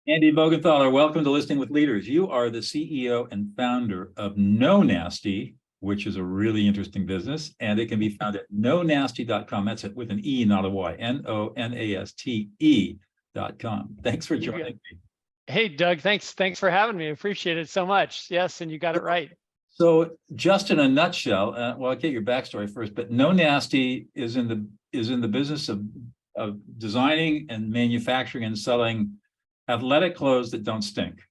Andy Voggenthaler, welcome to Listening with Leaders. You are the CEO and founder of Nonaste, which is a really interesting business, and it can be found at nonaste.com. That's it with an E, not a Y. Nonaste.com. Thanks for joining me. Hey, Doug, thanks for having me. I appreciate it so much. Yes, and you got it right. So, just in a nutshell, well, I'll get your backstory first, but Nonaste is in the business of designing and manufacturing and selling athletic clothes that don't stink.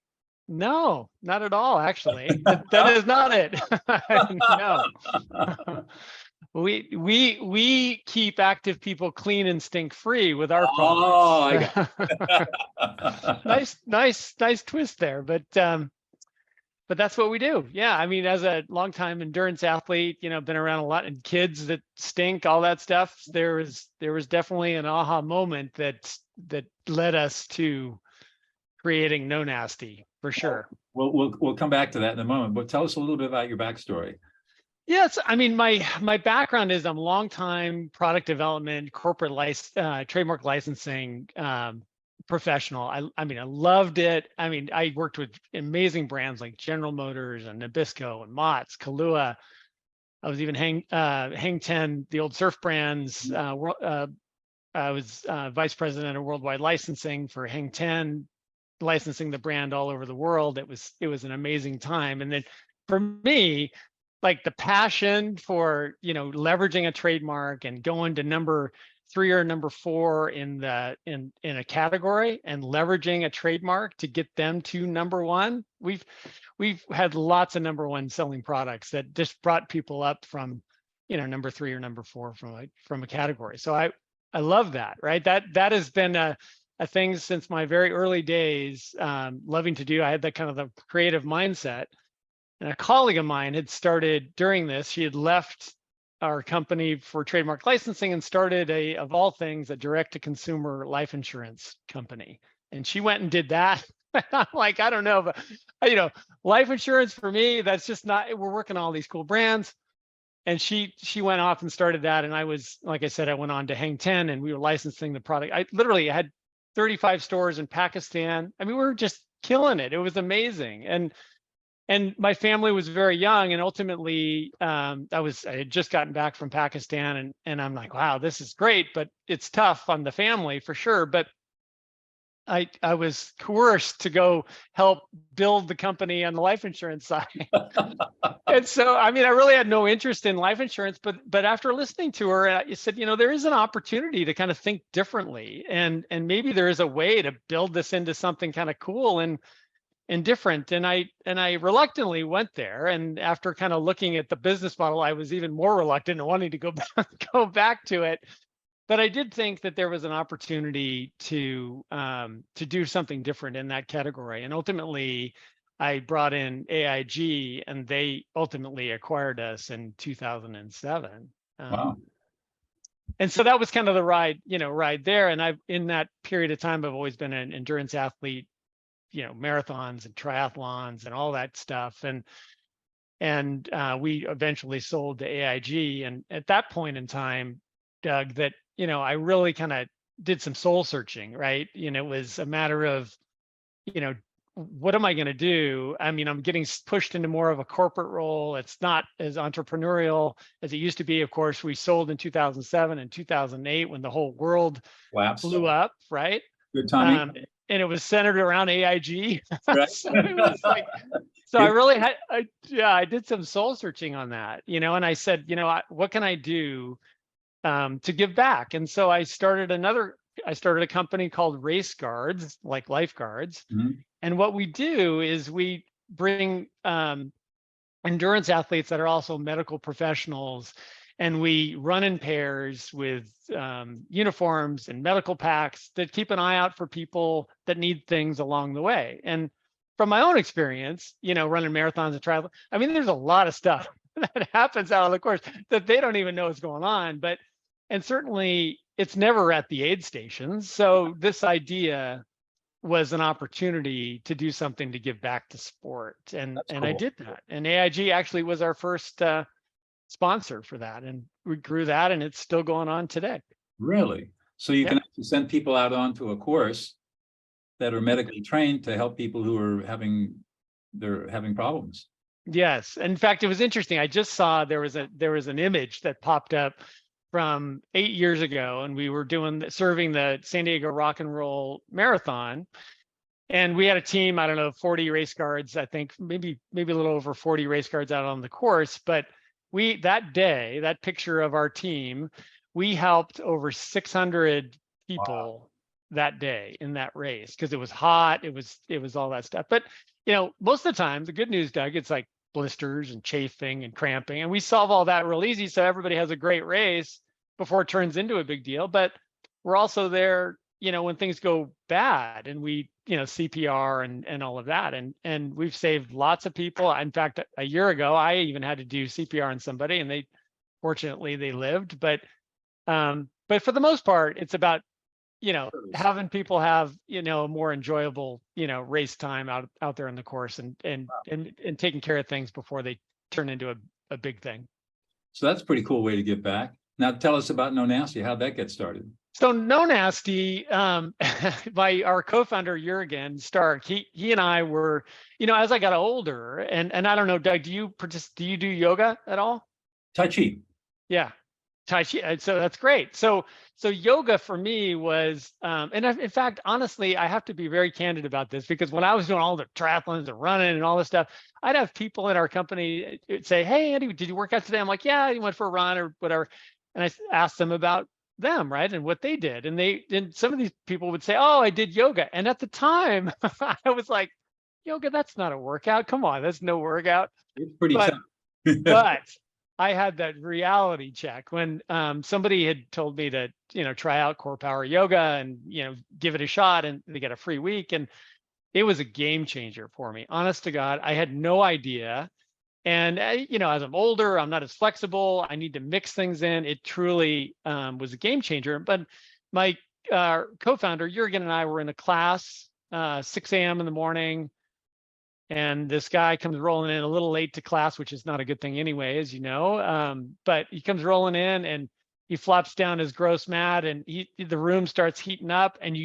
No, not at all, actually. That is not it. No. We keep active people clean and stink free with our products. Oh, I got nice twist there, but that's what we do. Yeah, I mean, as a longtime endurance athlete, been around a lot, and kids that stink, all that stuff. There was definitely an aha moment that led us to creating Nonaste, for sure. We'll come back to that in a moment, but tell us a little bit about your backstory. Yes, I mean, my background is I'm a longtime product development, corporate trademark licensing professional. I mean, I loved it. I mean, I worked with amazing brands like General Motors and Nabisco and Mott's, Kahlua. I was even Hang 10, the old surf brands. I was vice president of worldwide licensing for Hang 10, licensing the brand all over the world. It was an amazing time. And then for me, like the passion for leveraging a trademark and going to number 3 or number 4 in a category and leveraging a trademark to get them to number 1. We've had lots of number 1 selling products that just brought people up from number 3 or number 4 from a category. So I love that, right? That has been a thing since my very early days, loving to do. I had that kind of the creative mindset. And a colleague of mine had started during this. She had left our company for trademark licensing and started of all things, a direct-to-consumer life insurance company. And she went and did that. I'm like, I don't know, but life insurance for me, that's just not. We're working on all these cool brands. And she went off and started that. And I was, like I said, I went on to Hang 10 and we were licensing the product. I literally had 35 stores in Pakistan. I mean, we were just killing it. It was amazing. And my family was very young, and ultimately, I had just gotten back from Pakistan, and I'm like, wow, this is great, but it's tough on the family for sure. But I was coerced to go help build the company on the life insurance side. And so, I mean, I really had no interest in life insurance, but after listening to her, I said, there is an opportunity to kind of think differently, and maybe there is a way to build this into something kind of cool and different. And I reluctantly went there. And after kind of looking at the business model, I was even more reluctant and wanting to go back to it. But I did think that there was an opportunity to do something different in that category. And ultimately, I brought in AIG, and they ultimately acquired us in 2007. Wow. And so that was kind of the ride there. And in that period of time, I've always been an endurance athlete, marathons and triathlons and all that stuff. And we eventually sold to AIG. And at that point in time, Doug, that, I really kind of did some soul searching, right? It was a matter of, what am I going to do? I mean, I'm getting pushed into more of a corporate role. It's not as entrepreneurial as it used to be. Of course, we sold in 2007 and 2008 when the whole world blew up, right? Good timing. And it was centered around AIG. Right. So it was like, I really had, I did some soul searching on that, and I said, what can I do to give back? And so I started a company called Race Guards, like lifeguards. Mm-hmm. And what we do is we bring endurance athletes that are also medical professionals, and we run in pairs with uniforms and medical packs that keep an eye out for people that need things along the way. And from my own experience, running marathons and triathlons, I mean, there's a lot of stuff that happens out of the course that they don't even know what's going on. And certainly it's never at the aid stations. So this idea was an opportunity to do something to give back to sport. And Cool. I did that. And AIG actually was our first sponsor for that. And we grew that, and it's still going on today. Really? So you can actually send people out onto a course that are medically trained to help people who are having problems. Yes. In fact, it was interesting. I just saw there was an image that popped up from 8 years ago, and we were serving the San Diego Rock and Roll Marathon. And we had a team, I don't know, 40 race guards, I think maybe a little over 40 race guards out on the course. But that day, that picture of our team, we helped over 600 people that day in that race, because it was hot, it was all that stuff. But most of the time, the good news, Doug, it's like blisters and chafing and cramping, and we solve all that real easy, so everybody has a great race before it turns into a big deal. But we're also there, when things go bad, and we, CPR and all of that, and we've saved lots of people. In fact, a year ago, I even had to do CPR on somebody, and fortunately they lived. But for the most part, it's about having people have a more enjoyable race time out there in the course, and taking care of things before they turn into a big thing. So that's a pretty cool way to give back. Now tell us about Nonaste. How'd that get started? So Nonaste, our co-founder Jürgen Stark, he and I were, as I got older, and I don't know, Doug, do you do yoga at all? Tai Chi. Yeah, Tai Chi. So that's great. So yoga for me was, and in fact, honestly, I have to be very candid about this, because when I was doing all the triathlons and running and all this stuff, I'd have people in our company say, "Hey, Andy, did you work out today?" I'm like, "Yeah, I went for a run or whatever." And I asked them about them, right, and what they did. And some of these people would say, "Oh, I did yoga." And at the time, I was like, "Yoga, that's not a workout. Come on, that's no workout." It's pretty tough. But I had that reality check when somebody had told me to, try out Core Power Yoga and, give it a shot, and they get a free week. And it was a game changer for me. Honest to God, I had no idea. And, as I'm older, I'm not as flexible. I need to mix things in. It truly was a game changer. But my co-founder, Jürgen, and I were in a class, 6 a.m. in the morning. And this guy comes rolling in a little late to class, which is not a good thing anyway, as you know. But he comes rolling in, and he flops down his gross mat, and the room starts heating up, and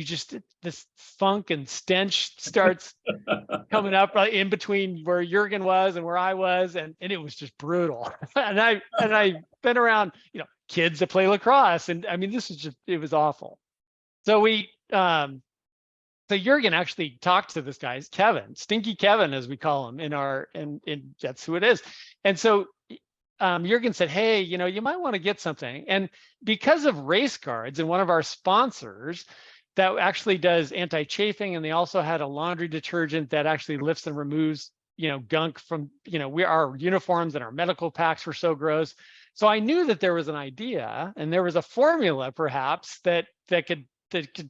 this funk and stench starts coming up right in between where Jürgen was and where I was, and it was just brutal. and I've been around, kids that play lacrosse, and I mean, it was awful. So So Jürgen actually talked to this guy, Kevin, Stinky Kevin, as we call him in that's who it is. And so Jürgen said, "Hey, you might want to get something." And because of Race Guards and one of our sponsors that actually does anti-chafing, and they also had a laundry detergent that actually lifts and removes, gunk from, our uniforms and our medical packs were so gross. So I knew that there was an idea, and there was a formula perhaps that could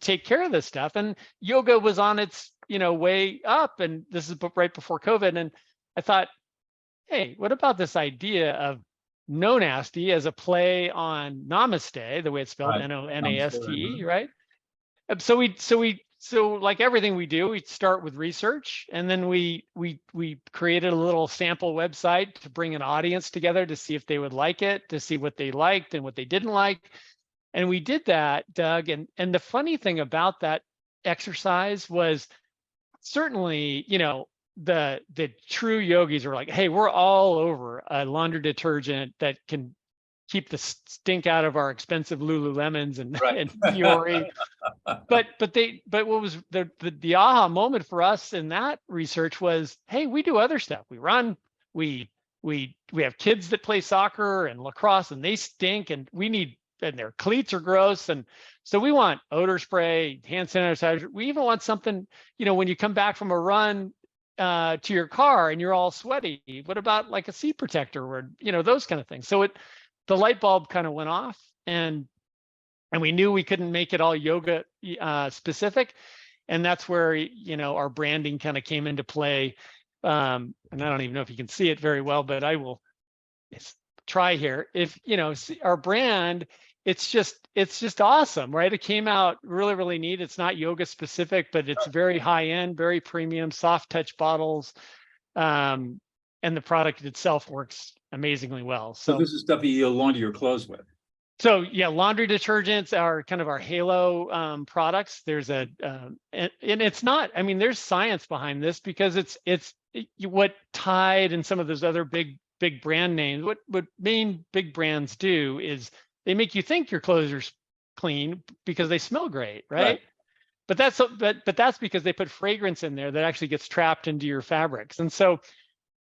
take care of this stuff. And yoga was on its, way up, and this is right before COVID. And I thought, hey, what about this idea of Nonaste as a play on Namaste, the way it's spelled, Right. Nonaste, right? So like everything we do, we start with research, and then we created a little sample website to bring an audience together to see if they would like it, to see what they liked and what they didn't like. And we did that, Doug. And the funny thing about that exercise was certainly, the true yogis were like, "Hey, we're all over a laundry detergent that can keep the stink out of our expensive Lululemons and, Right. and Fiore." But what was the aha moment for us in that research was, hey, we do other stuff. We run, we have kids that play soccer and lacrosse, and they stink, and and their cleats are gross. And so we want odor spray, hand sanitizer. We even want something, when you come back from a run to your car and you're all sweaty, what about like a seat protector or, those kind of things. So the light bulb kind of went off, and we knew we couldn't make it all yoga specific. And that's where, our branding kind of came into play. And I don't even know if you can see it very well, but I will try here. If, our brand, it's just awesome, right? It came out really, really neat. It's not yoga specific, but it's very high end, very premium, soft touch bottles. And the product itself works amazingly well. So this is stuff you launder your clothes with. So yeah, laundry detergents are kind of our halo products. There's and it's not. I mean, there's science behind this because what Tide and some of those other big brand names. What main big brands do is they make you think your clothes are clean because they smell great, right? But that's because they put fragrance in there that actually gets trapped into your fabrics. And so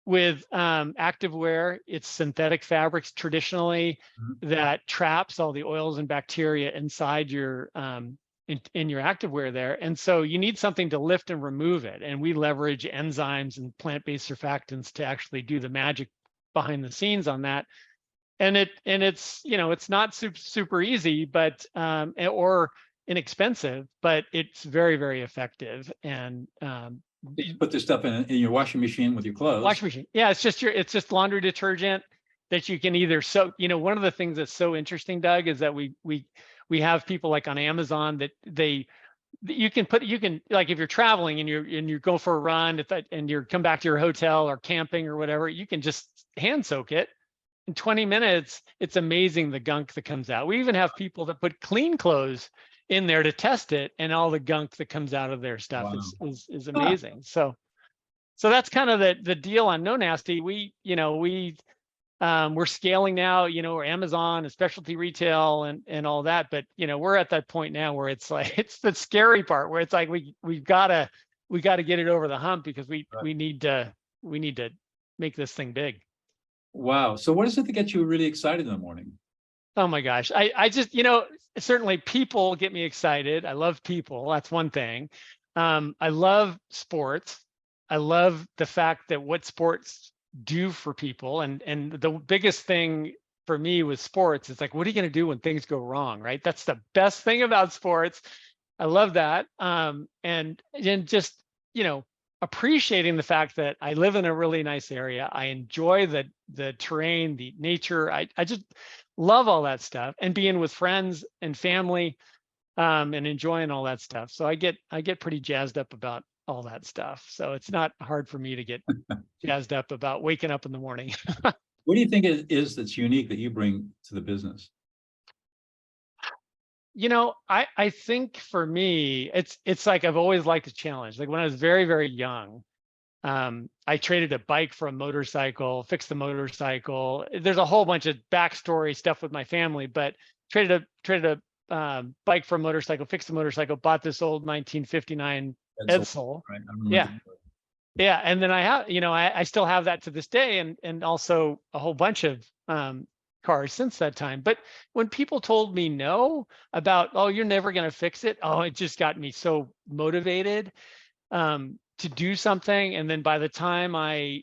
with activewear, it's synthetic fabrics traditionally that traps all the oils and bacteria inside your in your activewear there. And so you need something to lift and remove it. And we leverage enzymes and plant-based surfactants to actually do the magic behind the scenes on that. And it's it's not super easy, but or inexpensive, but it's very, very effective. And you put this stuff in your washing machine with your clothes. Washing machine. Yeah, it's just laundry detergent that you can either soak. One of the things that's so interesting, Doug, is that we have people like on Amazon that you can like if you're traveling and you go for a run and you come back to your hotel or camping or whatever, you can just hand soak it. In 20 minutes, it's amazing the gunk that comes out. We even have people that put clean clothes in there to test it, and all the gunk that comes out of their stuff is amazing. So that's kind of the deal on Nonaste. We're scaling now, we're Amazon and specialty retail and all that, but we're at that point now where it's like, it's the scary part where it's like we gotta get it over the hump because we need to make this thing big. Wow. So what is it that gets you really excited in the morning? Oh my gosh. I just, certainly people get me excited. I love people. That's one thing. I love sports. I love the fact that what sports do for people. And the biggest thing for me with sports is like, what are you going to do when things go wrong, right? That's the best thing about sports. I love that. And just, appreciating the fact that I live in a really nice area. I enjoy the terrain, the nature. I just love all that stuff, and being with friends and family, and enjoying all that stuff. So I get pretty jazzed up about all that stuff. So it's not hard for me to get jazzed up about waking up in the morning. What do you think it is that's unique that you bring to the business? I think for me, it's like I've always liked a challenge. Like when I was very, very young, I traded a bike for a motorcycle, fixed the motorcycle. There's a whole bunch of backstory stuff with my family, but traded a bike for a motorcycle, fixed the motorcycle, bought this old 1959 Edsel. Right. Yeah. And then I have, I still have that to this day, and also a whole bunch of cars since that time. But when people told me no about, oh, you're never going to fix it, it just got me so motivated to do something. And then by the time I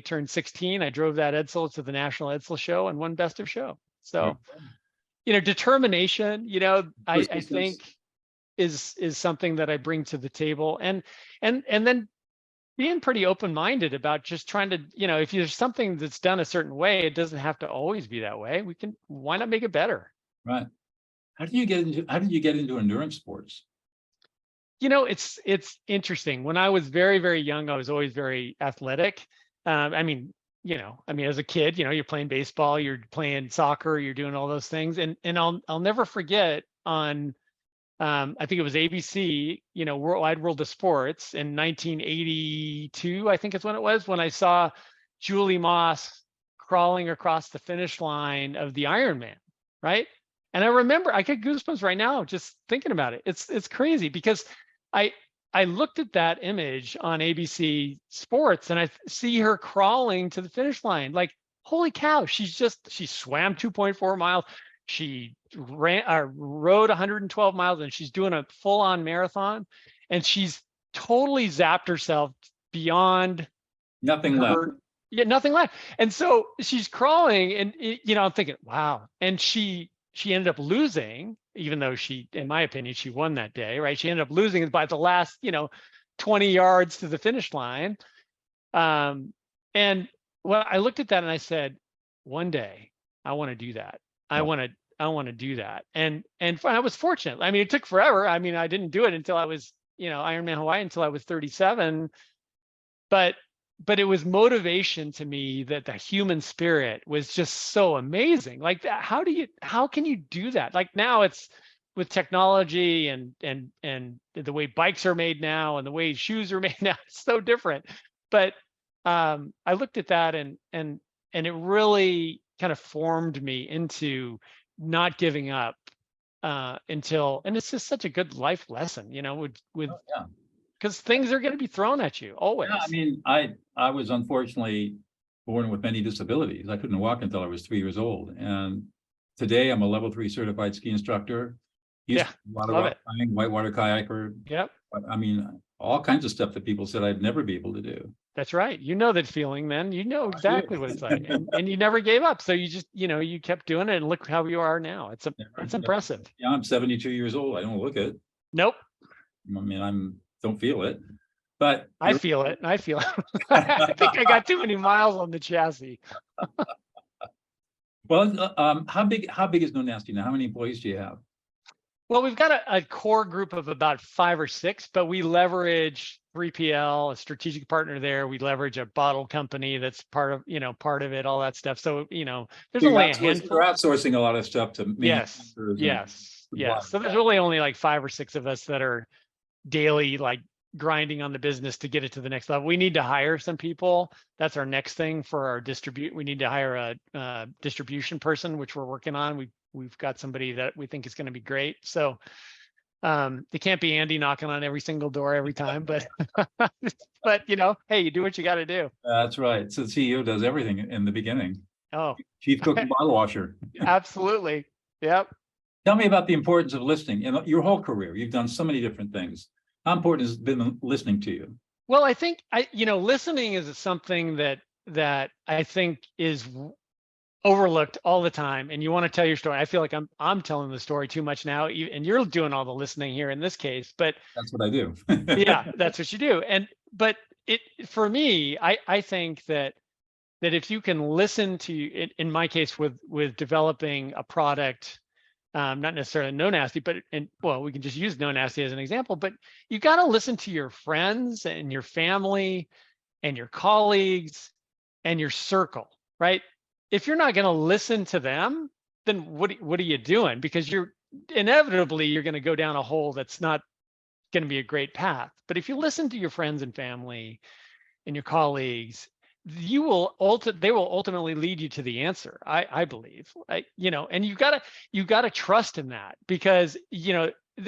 turned 16, I drove that Edsel to the National Edsel Show and won Best of Show. So, determination, I think is something that I bring to the table, and then being pretty open-minded about just trying to, if there's something that's done a certain way, it doesn't have to always be that way. Why not make it better? Right. How did you get into endurance sports? It's interesting. When I was very, very young, I was always very athletic. As a kid, you're playing baseball, you're playing soccer, you're doing all those things. And I'll never forget on, I think it was ABC, Wide World of Sports in 1982, I think is when it was, when I saw Julie Moss crawling across the finish line of the Ironman, right? And I remember, I get goosebumps right now just thinking about it. It's crazy because I looked at that image on ABC Sports and I see her crawling to the finish line. Like, holy cow, she swam 2.4 miles. She rode 112 miles, and she's doing a full-on marathon, and she's totally zapped herself beyond nothing left. Yeah, nothing left. And so she's crawling, and I'm thinking, wow. And she ended up losing, even though in my opinion, she won that day, right? She ended up losing by the last, 20 yards to the finish line. And I looked at that and I said, one day I want to do that. I want to do that. And I was fortunate. I mean, it took forever. I mean, I didn't do it until I was, Ironman Hawaii until I was 37. But but it was motivation to me that the human spirit was just so amazing. Like that, how can you do that? Like now it's with technology and the way bikes are made now and the way shoes are made now, it's so different. But I looked at that and it really kind of formed me into not giving up until, and it's just such a good life lesson, you know, with Oh, yeah. because things are going to be thrown at you always. Yeah, I mean, I was unfortunately born with many disabilities. I couldn't walk until I was 3 years old. And today I'm a level 3 certified ski instructor. Used Yeah, to do a lot of love rock it. climbing, whitewater kayaker. Yep, I mean, all kinds of stuff that people said I'd never be able to do. that's right. You know that feeling, man. You know I do. exactly what it's like, and you never gave up. So you just, you know, you kept doing it, and look how you are now. It's impressive. Yeah, I'm 72 years old. I don't look it. Nope, I mean, don't feel it. But I feel it. I feel it. I think I got too many miles on the chassis. well, how big is Nonaste now? How many employees do you have? Well, we've got a core group of about 5 or 6, but we leverage 3PL, a strategic partner there. We leverage a bottle company that's part of it, all that stuff. So, you know, there's only a handful. You're outsourcing a lot of stuff to Yes, manufacturers. yes. So there's really only like 5 or 6 of us that are daily, like grinding on the business to get it to the next level. We need to hire some people. That's our next thing for our we need to hire a distribution person, which we're working on. We've got somebody that we think is going to be great. So it can't be Andy knocking on every single door every time, but but you know, hey, you do what you got to do. That's right. So the CEO does everything in the beginning. Oh, Chief cook and bottle washer. absolutely. Yep. Tell me about the importance of listening. In your whole career, you've done so many different things. How important has been listening to you? Well, I think listening is something that I think is overlooked all the time. And you want to tell your story. I feel like I'm telling the story too much now, and you're doing all the listening here in this case. But that's what I do. yeah, that's what you do. But for me, I think that if you can listen to, in my case with developing a product, not necessarily Nonaste, but we can just use Nonaste as an example, but you got to listen to your friends and your family and your colleagues and your circle, right? If you're not going to listen to them, then what are you doing? Because you're inevitably going to go down a hole that's not going to be a great path. But if you listen to your friends and family and your colleagues, they will ultimately lead you to the answer. I believe, and you gotta trust in that, because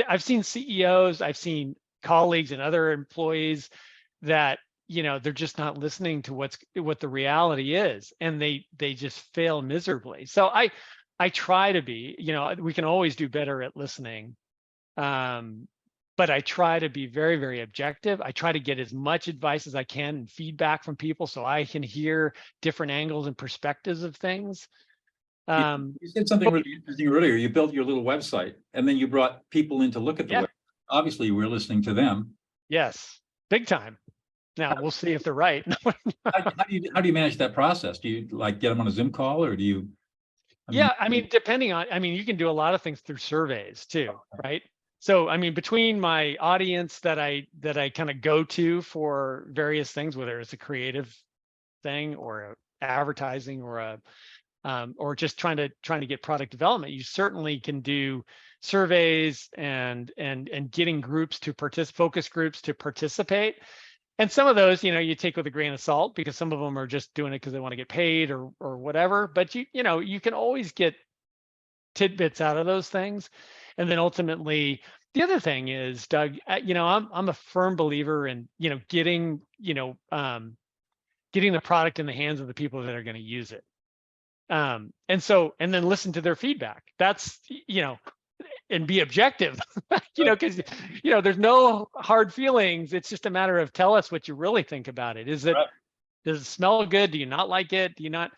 I've seen CEOs, I've seen colleagues and other employees that they're just not listening to what the reality is, and they just fail miserably. So I try to be, we can always do better at listening. But I try to be very, very objective. I try to get as much advice as I can and feedback from people so I can hear different angles and perspectives of things. You said something really interesting earlier. You built your little website and then you brought people in to look at the website. Obviously, we're listening to them. Yes, big time. Now we'll see if they're right. How do you manage that process? Do you get them on a Zoom call, or do you? Depending on, you can do a lot of things through surveys too, right? So, between my audience that I kind of go to for various things, whether it's a creative thing or advertising or or just trying to get product development, you certainly can do surveys and getting groups to focus groups to participate. And some of those, you take with a grain of salt, because some of them are just doing it because they want to get paid or whatever. But you can always get tidbits out of those things. And then ultimately, the other thing is, Doug, I'm a firm believer in, getting the product in the hands of the people that are going to use it. And then listen to their feedback. That's, and be objective, because, there's no hard feelings. It's just a matter of, tell us what you really think about it. Is it, right. Does it smell good? Do you not like it? Do you not,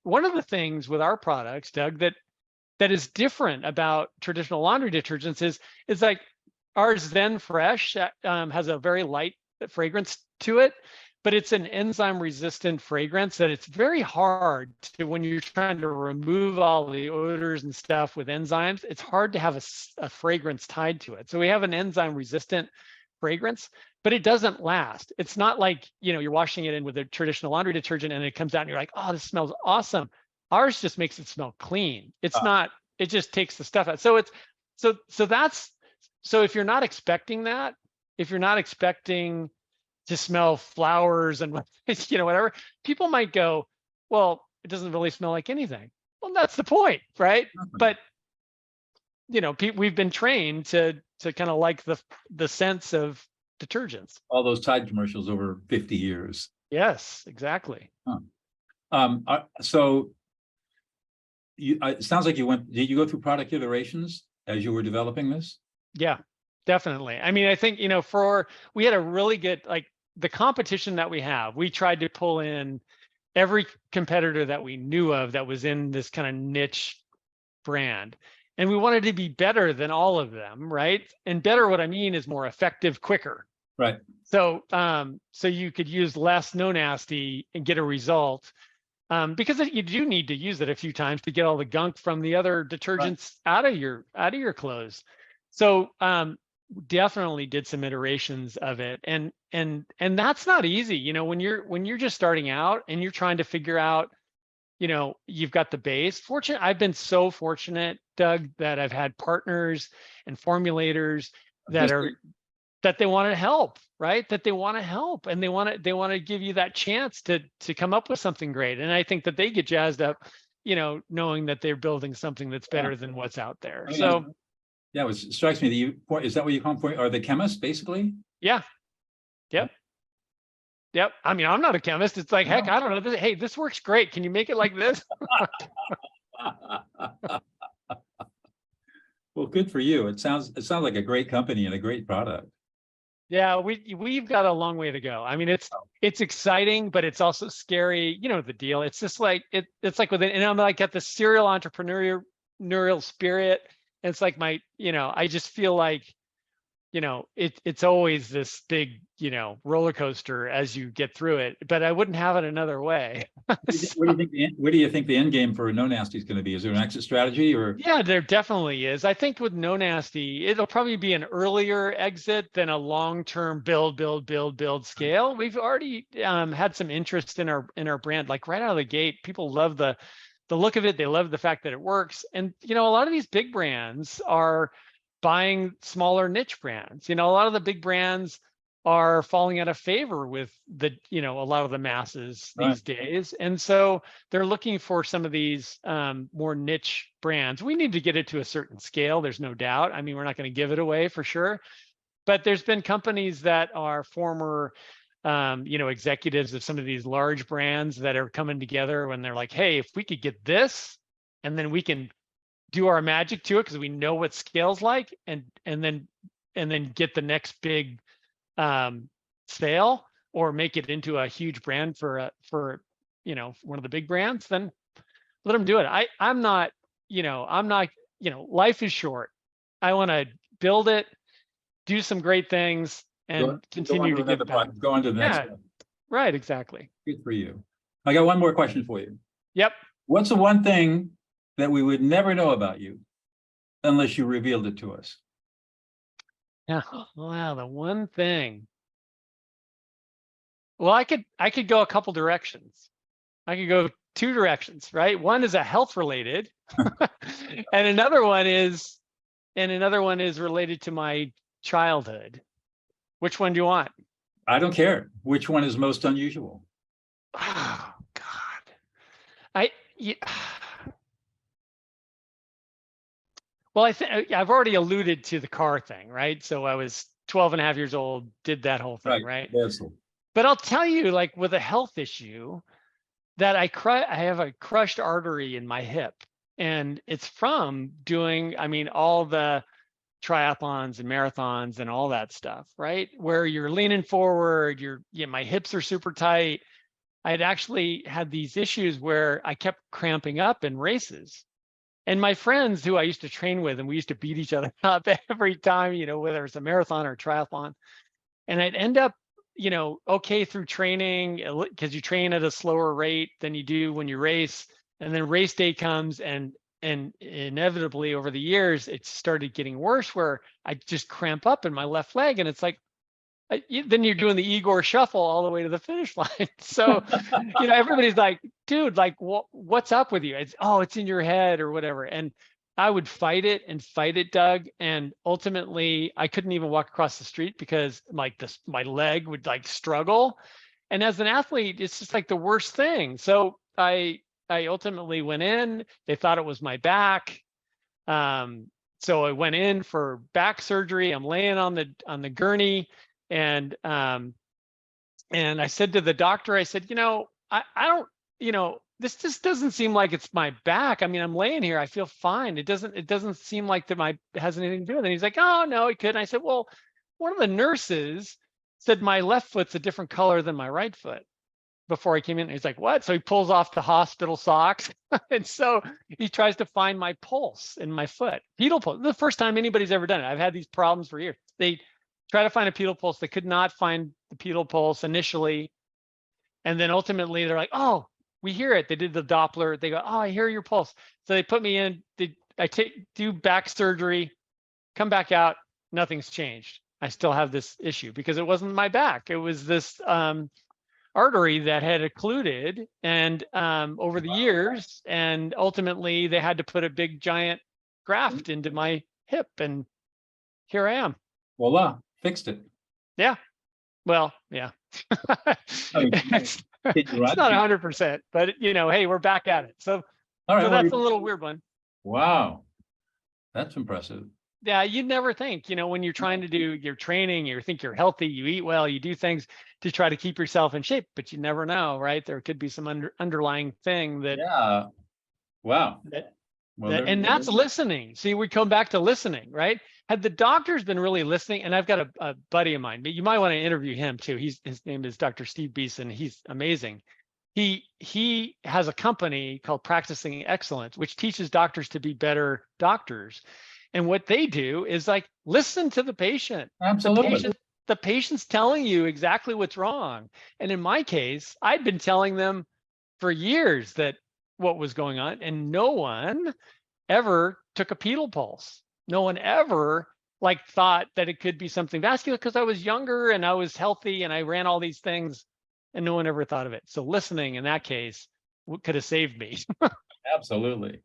one of the things with our products, Doug, that is different about traditional laundry detergents is like ours Zen Fresh has a very light fragrance to it, but it's an enzyme resistant fragrance that it's very hard to, when you're trying to remove all the odors and stuff with enzymes, it's hard to have a fragrance tied to it. So we have an enzyme resistant fragrance, but it doesn't last. It's not like, you're washing it in with a traditional laundry detergent and it comes out and you're like, oh, this smells awesome. Ours just makes it smell clean. It's not, it just takes the stuff out. So if you're not expecting that, if you're not expecting to smell flowers and whatever, people might go, well, it doesn't really smell like anything. Well, that's the point, right? But we've been trained to kind of like the sense of detergents. All those Tide commercials over 50 years. Yes, exactly. So it sounds like did you go through product iterations as you were developing this? Yeah, definitely. I mean, I think, we had a really good, like the competition that we tried to pull in every competitor that we knew of that was in this kind of niche brand. And we wanted to be better than all of them, right? And better, what I mean is more effective, quicker. Right. So, so you could use less Nonaste and get a result, because you do need to use it a few times to get all the gunk from the other detergents out of your clothes. So, definitely did some iterations of it, and that's not easy. When you're just starting out and you're trying to figure out, you've got the base. I've been so fortunate, Doug, that I've had partners and formulators that they want to help, right? That they want to help, and they want to give you that chance to come up with something great. And I think that they get jazzed up, knowing that they're building something that's better than what's out there. So yeah, it strikes me that is that what you call them? Are the chemists basically? Yeah. Yep. I mean, I'm not a chemist. It's like, heck, I don't know. Hey, this works great. Can you make it like this? Well, good for you. It sounds like a great company and a great product. Yeah, we've got a long way to go. I mean, it's exciting, but it's also scary. You know the deal. It's just like it's like and I'm like at the serial entrepreneurial spirit. And it's like I just feel like, it's always this big, roller coaster as you get through it, but I wouldn't have it another way. What do you think the end game for Nonaste is going to be? Is there an exit strategy or? Yeah, there definitely is. I think with Nonaste, it'll probably be an earlier exit than a long-term build scale. We've already had some interest in our brand, like right out of the gate. People love the look of it. They love the fact that it works. And, a lot of these big brands are buying smaller niche brands. A lot of the big brands are falling out of favor with a lot of the masses these days. And so they're looking for some of these more niche brands. We need to get it to a certain scale. There's no doubt. I mean, we're not going to give it away for sure. But there's been companies that are former executives of some of these large brands that are coming together when they're like, hey, if we could get this, and then we can do our magic to it because we know what scale's like, and then get the next big sale or make it into a huge brand for one of the big brands, then let them do it. I'm not, life is short. I want to build it, do some great things, and continue to give back. Go on to the next one. Right, exactly. Good for you. I got one more question for you. Yep. What's the one thing that we would never know about you unless you revealed it to us? Yeah. Wow, the one thing. Well, I could go a couple directions. I could go two directions, right? One is a health related, and another one is related to my childhood. Which one do you want? I don't care. Which one is most unusual? Oh God. Well, I think I've already alluded to the car thing, right? So I was 12 and a half years old, did that whole thing, right? Yes. But I'll tell you, like with a health issue, that I have a crushed artery in my hip, and it's from doing, all the triathlons and marathons and all that stuff, right? Where you're leaning forward, my hips are super tight. I had actually had these issues where I kept cramping up in races. And my friends who I used to train with, and we used to beat each other up every time, whether it's a marathon or a triathlon. And I'd end up, okay through training, because you train at a slower rate than you do when you race. And then race day comes, and inevitably over the years, it started getting worse where I just cramp up in my left leg. And it's like, then you're doing the Igor shuffle all the way to the finish line. So, everybody's like, dude, like, what's up with you? It's in your head or whatever. And I would fight it, Doug. And ultimately I couldn't even walk across the street because like my leg would like struggle. And as an athlete, it's just like the worst thing. So I ultimately went in, they thought it was my back. So I went in for back surgery. I'm laying on the gurney. And I said to the doctor, I said, I don't, this just doesn't seem like it's my back. I mean, I'm laying here, I feel fine. It doesn't seem like that has anything to do with it. And he's like, oh no, it could. And I said, well, one of the nurses said my left foot's a different color than my right foot before I came in. He's like, what? So he pulls off the hospital socks. And so he tries to find my pulse in my foot, pedal pulse. The first time anybody's ever done it. I've had these problems for years. They try to find a pedal pulse. They could not find the pedal pulse initially. And then ultimately they're like, oh, we hear it. They did the Doppler. They go, oh, I hear your pulse. So they put me in, do back surgery, come back out, nothing's changed. I still have this issue because it wasn't my back. It was this artery that had occluded and over the years, and ultimately they had to put a big giant graft into my hip, and here I am. Voila, fixed it. Yeah. Well, yeah. It's not 100%, but hey, we're back at it. So, all right, so that's a little weird one. Wow. That's impressive. Yeah, you'd never think, when you're trying to do your training, you think you're healthy, you eat well, you do things to try to keep yourself in shape, but you never know, right? There could be some underlying thing that. Yeah. Wow. And that's listening. See, we come back to listening, right? Had the doctors been really listening, and I've got a buddy of mine, but you might want to interview him too. His name is Dr. Steve Beeson. He's amazing. He has a company called Practicing Excellence, which teaches doctors to be better doctors. And what they do is like listen to the patient. Absolutely. The patient's telling you exactly what's wrong. And in my case, I'd been telling them for years that what was going on, and no one ever took a pedal pulse. No one ever thought that it could be something vascular because I was younger and I was healthy and I ran all these things, and no one ever thought of it. So listening in that case could have saved me. Absolutely.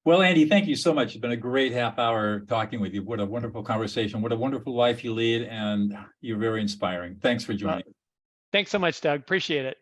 Well, Andy, thank you so much. It's been a great half hour talking with you. What a wonderful conversation. What a wonderful life you lead, and you're very inspiring. Thanks for joining. Thanks so much, Doug. Appreciate it.